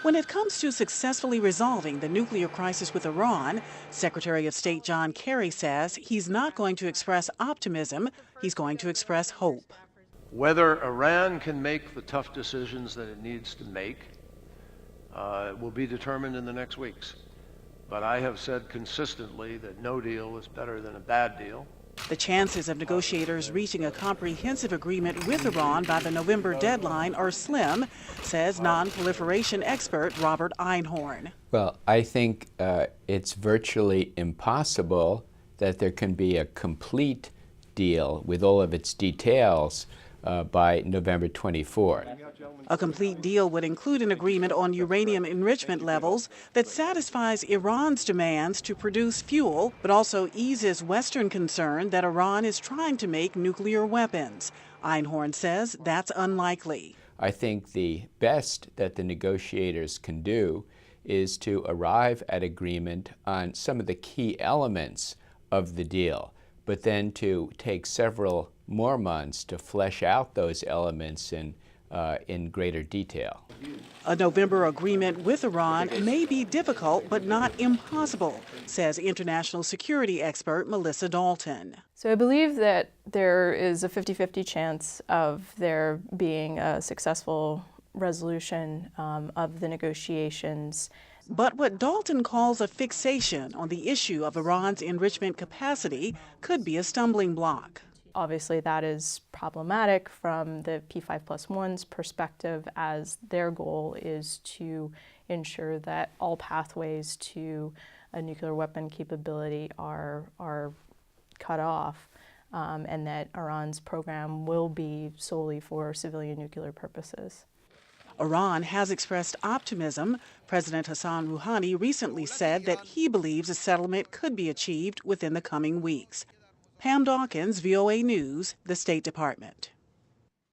When it comes to successfully resolving the nuclear crisis with Iran, Secretary of State John Kerry says he's not going to express optimism, he's going to express hope. Whether Iran can make the tough decisions that it needs to make will be determined in the next weeks. But I have said consistently that no deal is better than a bad deal. The chances of negotiators reaching a comprehensive agreement with Iran by the November deadline are slim, says non-proliferation expert Robert Einhorn. Well, I think it's virtually impossible that there can be a complete deal with all of its details by November 24th. A complete deal would include an agreement on uranium enrichment levels that satisfies Iran's demands to produce fuel, but also eases Western concern that Iran is trying to make nuclear weapons. Einhorn says that's unlikely. I think the best that the negotiators can do is to arrive at agreement on some of the key elements of the deal, but then to take several more months to flesh out those elements in greater detail. A November agreement with Iran may be difficult but not impossible, says international security expert Melissa Dalton. So I believe that there is a 50-50 chance of there being a successful resolution of the negotiations. But what Dalton calls a fixation on the issue of Iran's enrichment capacity could be a stumbling block. Obviously, that is problematic from the P5+1's perspective, as their goal is to ensure that all pathways to a nuclear weapon capability are cut off, and that Iran's program will be solely for civilian nuclear purposes. Iran has expressed optimism. President Hassan Rouhani recently said that he believes a settlement could be achieved within the coming weeks. Pam Dockins, VOA News, the State Department.